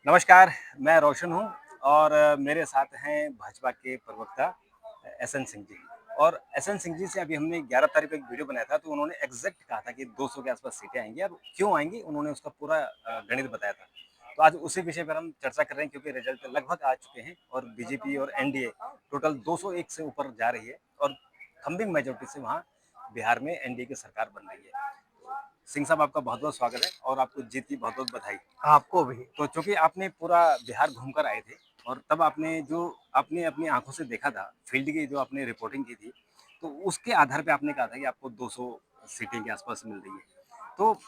नमस्कार, मैं रोशन हूँ और मेरे साथ हैं भाजपा के प्रवक्ता एसएन सिंह जी। और एसएन सिंह जी से अभी हमने 11 तारीख को एक वीडियो बनाया था, तो उन्होंने एग्जैक्ट कहा था कि 200 के आसपास सीटें आएंगी और क्यों आएंगी उन्होंने उसका पूरा गणित बताया था। तो आज उसी विषय पर हम चर्चा कर रहे हैं, क्योंकि रिजल्ट लगभग आ चुके हैं और बीजेपी और एनडीए टोटल 201 से ऊपर जा रही है और थंबिंग मेजोरिटी से वहाँ बिहार में एनडीए की सरकार बन रही है। सिंह साहब, आपका बहुत बहुत स्वागत है और आपको जीत की बहुत बहुत बधाई। आपको भी। तो चूंकि आपने पूरा बिहार घूमकर आए थे और तब आपने जो आपने अपनी आंखों से देखा था, फील्ड की जो आपने रिपोर्टिंग की थी, तो उसके आधार पे आपने कहा था कि आपको 200 सीटें के आसपास मिल रही है। तो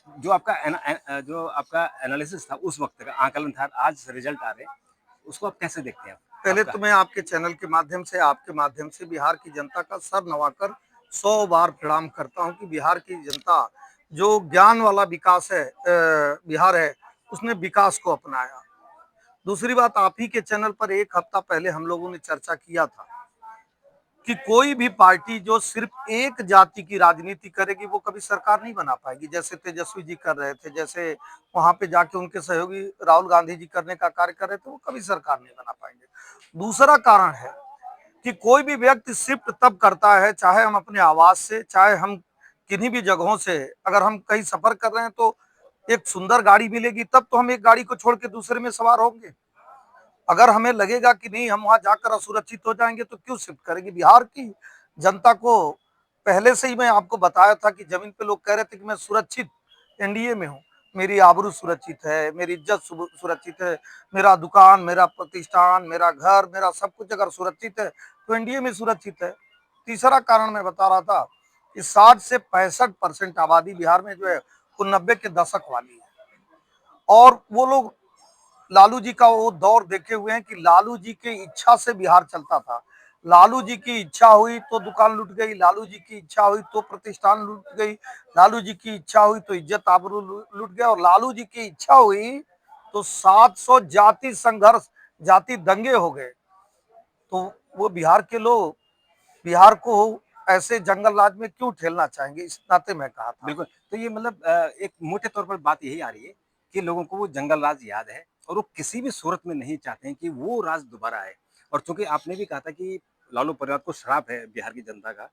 जो आपका एनालिसिस था उस वक्त का आकलन था, आज रिजल्ट आ रहे हैं, उसको आप कैसे देखते हैं? पहले आपका तो मैं आपके चैनल के माध्यम से, आपके माध्यम से बिहार की जनता का सर नवाकर 100 बार प्रणाम करता हूं कि बिहार की जनता जो ज्ञान वाला विकास है, बिहार है, उसने विकास को अपनाया। दूसरी बात, आप ही के चैनल पर एक हफ्ता पहले हम लोगों ने चर्चा किया था कि कोई भी पार्टी जो सिर्फ एक जाति की राजनीति करेगी वो कभी सरकार नहीं बना पाएगी। जैसे तेजस्वी जी कर रहे थे, जैसे वहां पे जाके उनके सहयोगी राहुल गांधी जी करने का कार्य कर रहे थे, वो कभी सरकार नहीं बना पाएंगे। दूसरा कारण है कि कोई भी व्यक्ति शिफ्ट तब करता है, चाहे हम अपने आवास से, चाहे हम किन्हीं भी जगहों से, अगर हम कहीं सफर कर रहे हैं तो एक सुंदर गाड़ी मिलेगी तब तो हम एक गाड़ी को छोड़ के दूसरे में सवार होंगे। अगर हमें लगेगा कि नहीं, हम वहां जाकर असुरक्षित हो जाएंगे तो क्यों शिफ्ट करेंगे। बिहार की जनता को पहले से ही मैं आपको बताया था कि जमीन पे लोग कह रहे थे कि मैं सुरक्षित एनडीए में हूँ, मेरी आबरू सुरक्षित है, मेरी इज्जत सुरक्षित है, मेरा दुकान, मेरा प्रतिष्ठान, मेरा घर, मेरा सब कुछ अगर सुरक्षित है तो एनडीए में सुरक्षित है। तीसरा कारण मैं बता रहा था कि 60 से 65% आबादी बिहार में जो है वो 90 के दशक वाली है। और वो लोग लालू जी का वो दौर देखे हुए हैं कि लालू जी की इच्छा से बिहार चलता था। लालू जी की इच्छा हुई तो दुकान लूट गई, लालू जी की इच्छा हुई तो प्रतिष्ठान लूट गई, लालू जी की इच्छा हुई तो इज्जत आबरू लूट गया, और लालू जी की इच्छा हुई तो 700 जाति संघर्ष, जाति दंगे हो गए। तो वो बिहार के लोग बिहार को ऐसे जंगल राज में क्यों ठेलना चाहेंगे, इस नाते मैं कहा था। बिल्कुल, तो ये मतलब एक मोटे तौर पर बात यही आ रही है कि लोगों को वो जंगल राज याद है और वो किसी भी सूरत में नहीं चाहते हैं कि वो राज दोबारा आए। और चूंकि आपने भी कहा था कि लालू परिवार को श्राप है बिहार की जनता का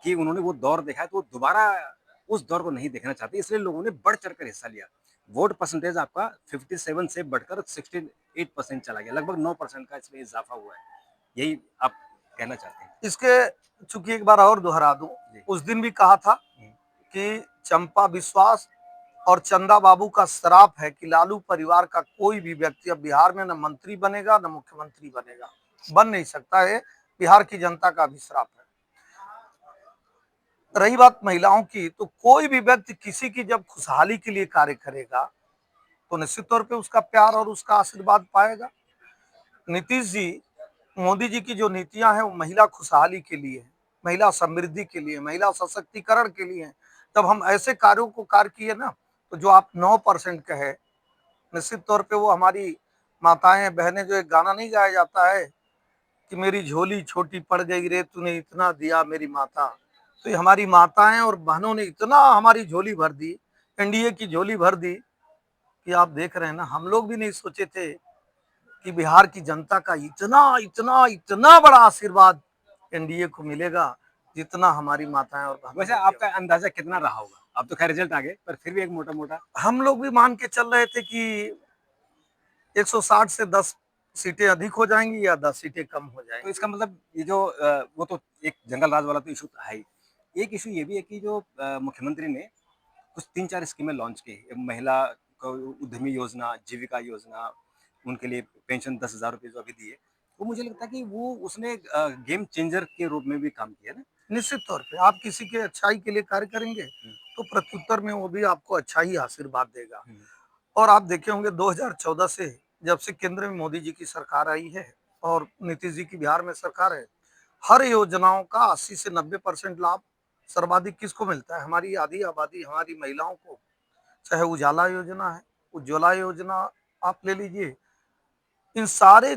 कि उन्होंने वो दौर देखा है, तो वो दोबारा उस दौर को नहीं देखना चाहते, इसलिए लोगों ने बढ़ चढ़कर हिस्सा लिया। वोट परसेंटेज आपका 57 से बढ़कर 68% चला गया, लगभग 9% का इसमें इजाफा हुआ है। यही आप कहना चाहते हैं? इसके चूंकि एक बार और दोहरा दूं, जी। उस दिन भी कहा था कि चंपा विश्वास और चंदा बाबू का श्राप है कि लालू परिवार का कोई भी व्यक्ति अब बिहार में न मंत्री बनेगा न मुख्यमंत्री बनेगा, बन नहीं सकता है। बिहार की जनता का भी श्राप है। रही बात महिलाओं की, तो कोई भी व्यक्ति किसी की जब खुशहाली के लिए कार्य करेगा तो निश्चित तौर पे उसका प्यार और उसका आशीर्वाद पाएगा। नीतीश जी, मोदी जी की जो नीतियां हैं वो महिला खुशहाली के लिए है, महिला समृद्धि के लिए, महिला सशक्तिकरण के लिए है। तब हम ऐसे कार्यों को कार्य किए ना, तो जो आप 9% कहे, निश्चित तौर पे वो हमारी माताएं बहनें, जो एक गाना नहीं गाया जाता है कि मेरी झोली छोटी पड़ गई रे, तूने इतना दिया मेरी माता। तो ये हमारी माताएं और बहनों ने इतना हमारी झोली भर दी, एनडीए की झोली भर दी, कि आप देख रहे हैं ना, हम लोग भी नहीं सोचे थे कि बिहार की जनता का इतना इतना इतना बड़ा आशीर्वाद एनडीए को मिलेगा, जितना हमारी माताएं और बहनों वैसे ने आपका दिया। अंदाजा कितना रहा होगा? अब तो खैर रिजल्ट आ गए, पर फिर भी एक मोटा मोटा। हम लोग भी मान के चल रहे थे कि 160 से 10 सीटें अधिक हो जाएंगी या 10 सीटें कम हो तो जाएंगी। इसका मतलब ये जो वो तो एक जंगल राज वाला तो इशू है ही। एक इशू ये भी है कि जो मुख्यमंत्री ने कुछ 3-4 स्कीमें लॉन्च की, महिला को उद्यमी योजना, जीविका योजना, उनके लिए पेंशन 10,000 रुपये जो अभी दिए, वो मुझे लगता है कि वो उसने गेम चेंजर के रूप में भी काम किया ना। निश्चित तौर पे आप किसी के अच्छाई के लिए कार्य करेंगे तो प्रत्युत्तर में वो भी आपको अच्छा ही आशीर्वाद देगा। और आप देखे होंगे 2014 से, जब से केंद्र में मोदी जी की सरकार आई है और नीतीश जी की बिहार में सरकार है, हर योजनाओं का 80 से 90% लाभ सर्वाधिक किसको मिलता है? हमारी आधी आबादी, हमारी महिलाओं को। चाहे उजाला योजना है, उज्ज्वला योजना आप ले लीजिए, इन सारे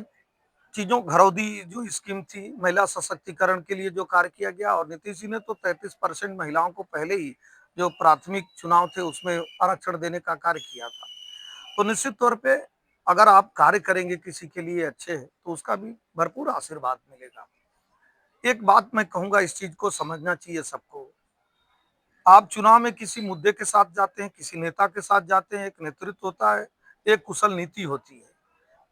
चीजों, घरौदी जो स्कीम थी महिला सशक्तिकरण के लिए जो कार्य किया गया, और नीतीश जी ने तो 33% महिलाओं को पहले ही जो प्राथमिक चुनाव थे उसमें आरक्षण देने का कार्य किया था। तो निश्चित तौर पे अगर आप कार्य करेंगे किसी के लिए अच्छे, तो उसका भी भरपूर आशीर्वाद मिलेगा। एक बात मैं कहूंगा, इस चीज को समझना चाहिए सबको। आप चुनाव में किसी मुद्दे के साथ जाते हैं, किसी नेता के साथ जाते हैं, एक नेतृत्व होता है, एक कुशल नीति होती है।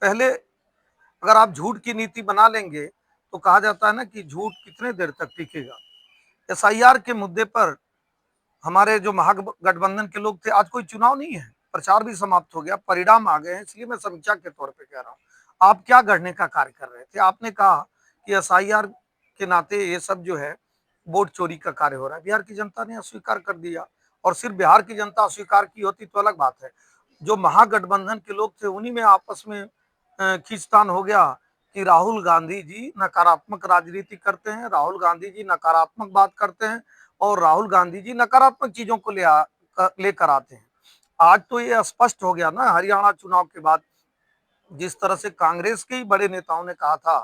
पहले अगर आप झूठ की नीति बना लेंगे, तो कहा जाता है ना कि झूठ कितने देर तक टिकेगा। एसआईआर के मुद्दे पर हमारे जो महागठबंधन के लोग थे, आज कोई चुनाव नहीं है, प्रचार भी समाप्त हो गया, परिणाम आ गए हैं, इसलिए मैं समीक्षा के तौर पे कह रहा हूँ। आप क्या गढ़ने का कार्य कर रहे थे? आपने कहा कि एसआईआर के नाते ये सब जो है वोट चोरी का कार्य हो रहा है। बिहार की जनता ने अस्वीकार कर दिया, और सिर्फ बिहार की जनता अस्वीकार की होती तो अलग बात है। जो महागठबंधन के लोग थे, उन्हीं में आपस में खींचतान हो गया कि राहुल गांधी जी नकारात्मक राजनीति करते हैं, राहुल गांधी जी नकारात्मक बात करते हैं, और राहुल गांधी जी नकारात्मक चीजों को लेकर आते हैं। आज तो ये स्पष्ट हो गया ना, हरियाणा चुनाव के बाद जिस तरह से कांग्रेस के ही बड़े नेताओं ने कहा था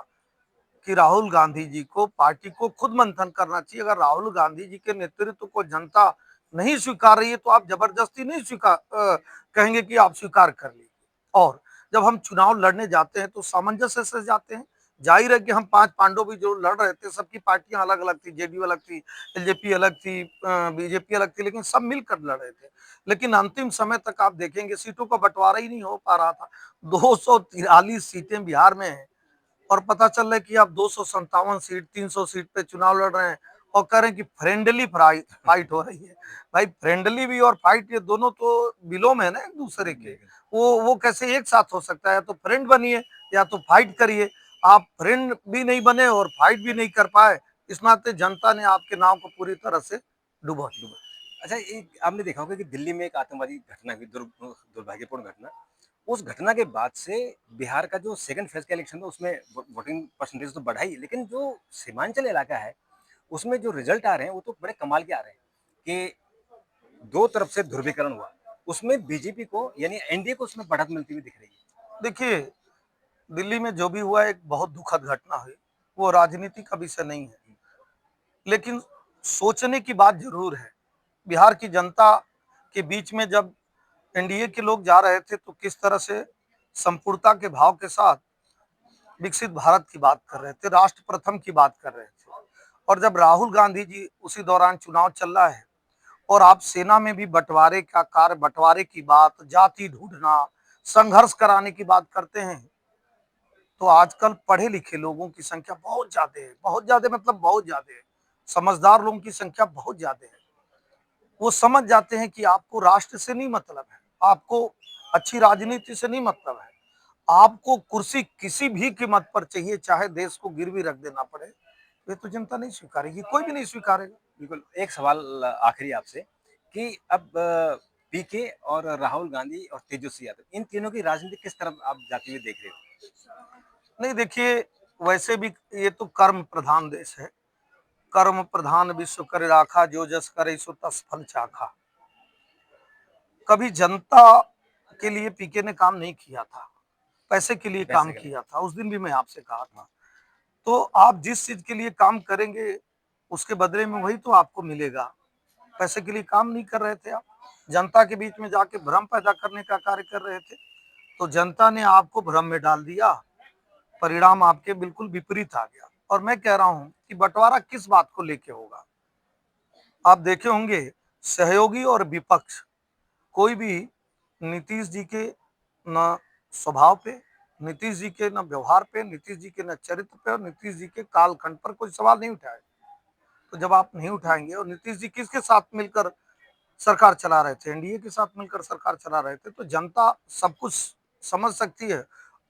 कि राहुल गांधी जी को, पार्टी को खुद मंथन करना चाहिए। अगर राहुल गांधी जी के नेतृत्व को जनता नहीं स्वीकार रही है, तो आप जबरदस्ती नहीं कहेंगे कि आप स्वीकार कर लीजिए। और जब हम चुनाव लड़ने जाते हैं तो सामंजस्य से जाते हैं। जाहिर है कि हम 5 पांडव भी जो लड़ रहे थे, सबकी पार्टियां अलग अलग थी, जेडीयू अलग थी, एलजेपी अलग थी, बीजेपी अलग थी, लेकिन सब मिलकर लड़ रहे थे। लेकिन अंतिम समय तक आप देखेंगे सीटों का बंटवारा ही नहीं हो पा रहा था। 243 सीटें बिहार में हैं, और पता चल रहा है कि आप 257 सीट, 300 सीट पे चुनाव लड़ रहे हैं, और कह रहे हैं कि फ्रेंडली फाइट हो रही है। भाई, फ्रेंडली भी और फाइट, ये दोनों तो विलोम है ना एक दूसरे के। वो कैसे एक साथ हो सकता है? या तो फ्रेंड बनिए, या तो फाइट करिए। आप फ्रेंड भी नहीं बने और फाइट भी नहीं कर पाए, इस नाते जनता ने आपके नाव को पूरी तरह से डुबो दिया। अच्छा, एक आपने देखा होगा कि दिल्ली में एक आतंकवादी घटना हुई, दुर्भाग्यपूर्ण घटना। उस घटना के बाद से बिहार का जो सेकंड फेज का इलेक्शन था, उसमें वोटिंग परसेंटेज तो बढ़ा ही, लेकिन जो सीमांचल इलाका है उसमें जो रिजल्ट आ रहे हैं वो तो बड़े कमाल के आ रहे हैं कि दो तरफ से ध्रुवीकरण हुआ। उसमें बीजेपी को यानी एनडीए को उसमें बढ़त मिलती हुई दिख रही है। देखिए, दिल्ली में जो भी हुआ एक बहुत दुखद घटना हुई, वो राजनीति का विषय नहीं है, लेकिन सोचने की बात जरूर है। बिहार की जनता के बीच में जब एनडीए के लोग जा रहे थे, तो किस तरह से संपूर्णता के भाव के साथ विकसित भारत की बात कर रहे थे, राष्ट्र प्रथम की बात कर रहे थे। और जब राहुल गांधी जी उसी दौरान चुनाव चल रहा है, और आप सेना में भी बंटवारे का कार्य, बंटवारे की बात, जाति ढूंढना, संघर्ष कराने की बात करते हैं, तो आजकल पढ़े लिखे लोगों की संख्या बहुत ज्यादा है, बहुत ज्यादा मतलब बहुत ज्यादा है। समझदार लोगों की संख्या बहुत ज्यादा है। वो समझ जाते हैं कि आपको राष्ट्र से नहीं मतलब है, आपको अच्छी राजनीति से नहीं मतलब है, आपको कुर्सी किसी भी कीमत पर चाहिए, चाहे देश को गिरवी रख देना पड़े। ये तो जनता नहीं स्वीकारेगी, कोई भी नहीं स्वीकारेगा। बिल्कुल। एक सवाल आखिरी आपसे कि अब पीके और राहुल गांधी और तेजस्वी यादव, इन तीनों की राजनीति किस तरफ आप जाती हुई देख रहे हो? नहीं, देखिए, वैसे भी ये तो कर्म प्रधान देश है। कर्म प्रधान विश्व कर राखा, जो जस करे सो तस फल चाखा। कभी जनता के लिए पीके ने काम नहीं किया था, पैसे के लिए काम पैसे के लिए। किया था। उस दिन भी मैं आपसे कहा था। तो आप जिस चीज के लिए काम करेंगे, उसके बदले में वही तो आपको मिलेगा। पैसे के लिए काम नहीं कर रहे थे आप, जनता के बीच में जाके भ्रम पैदा करने का कार्य कर रहे थे, तो जनता ने आपको भ्रम में डाल दिया, परिणाम आपके बिल्कुल विपरीत आ गया। और मैं कह रहा हूं कि बंटवारा किस बात को लेके होगा। आप देखे होंगे, सहयोगी और विपक्ष, कोई भी नीतीश जी के न स्वभाव पे, नीतीश जी के न व्यवहार पे, नीतीश जी के न चरित्र पे, और नीतीश जी के कालखंड पर कोई सवाल नहीं उठाए। तो जब आप नहीं उठाएंगे, और नीतीश जी किसके साथ मिलकर सरकार चला रहे थे? एनडीए के साथ मिलकर सरकार चला रहे थे। तो जनता सब कुछ समझ सकती है,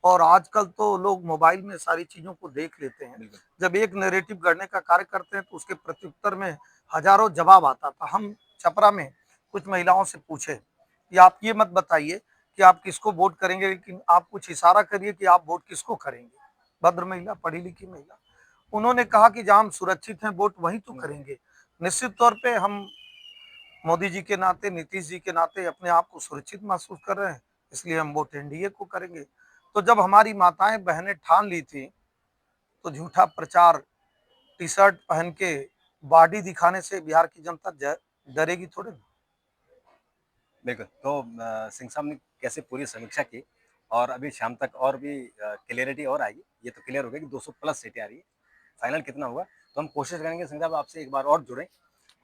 और आजकल तो लोग मोबाइल में सारी चीजों को देख लेते हैं। जब एक नैरेटिव गढ़ने का कार्य करते हैं, तो उसके प्रत्युत्तर में हजारों जवाब आता था। हम छपरा में कुछ महिलाओं से पूछे कि आप ये मत बताइए कि आप किसको वोट करेंगे, लेकिन आप कुछ इशारा करिए कि आप वोट किसको करेंगे। भद्र महिला, पढ़ी लिखी महिला, उन्होंने कहा कि जहां हम सुरक्षित हैं, वोट वहीं तो करेंगे। निश्चित तौर पे हम मोदी जी के नाते, नीतीश जी के नाते अपने आप को सुरक्षित महसूस कर रहे हैं, इसलिए हम वोट एनडीए को करेंगे। तो जब हमारी माताएं बहनें ठान ली थी, तो झूठा प्रचार, टी शर्ट पहन के बॉडी दिखाने से बिहार की जनता डरेगी थोड़े ना। बिल्कुल। तो सिंह साहब ने कैसे पूरी समीक्षा की, और अभी शाम तक और भी क्लियरिटी और आएगी। ये तो क्लियर हो गया कि 200 प्लस सीटें आ रही है। फाइनल कितना होगा तो हम कोशिश करेंगे संजय साहब आपसे एक बार और जुड़ें।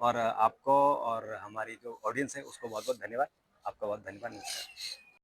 और आपको और हमारी जो ऑडियंस है उसको बहुत बहुत धन्यवाद। आपका बहुत धन्यवाद। नमस्कार।